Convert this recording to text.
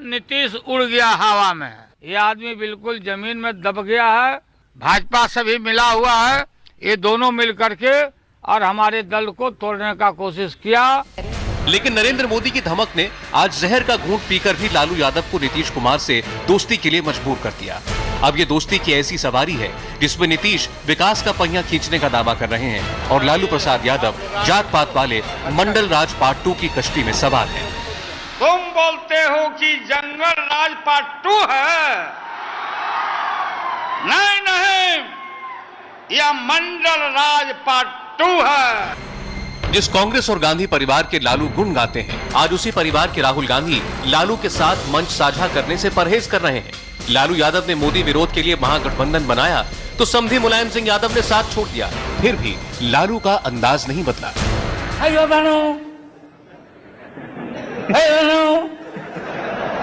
नीतीश उड़ गया हवा में। ये आदमी बिल्कुल जमीन में दब गया है। भाजपा से भी मिला हुआ है। ये दोनों मिल करके और हमारे दल को तोड़ने का कोशिश किया। लेकिन नरेंद्र मोदी की धमक ने आज जहर का घूंट पीकर भी लालू यादव को नीतीश कुमार से दोस्ती के लिए मजबूर कर दिया। अब ये दोस्ती की ऐसी सवारी है जिसमें नीतीश विकास का पहिया खींचने का दावा कर रहे हैं और लालू प्रसाद यादव जात पात वाले मंडल राज पार्ट 2 की कश्ती में सवार हैं। तुम बोलते हो कि जंगल राज पार्ट 2 है। नहीं नहीं, यह मंडल राज पार्ट 2 है। जिस कांग्रेस और गांधी परिवार के लालू गुण गाते हैं, आज उसी परिवार के राहुल गांधी लालू के साथ मंच साझा करने से परहेज कर रहे हैं। लालू यादव ने मोदी विरोध के लिए महागठबंधन बनाया तो समधी मुलायम सिंह यादव ने साथ छोड़ दिया। फिर भी लालू का अंदाज नहीं बदला।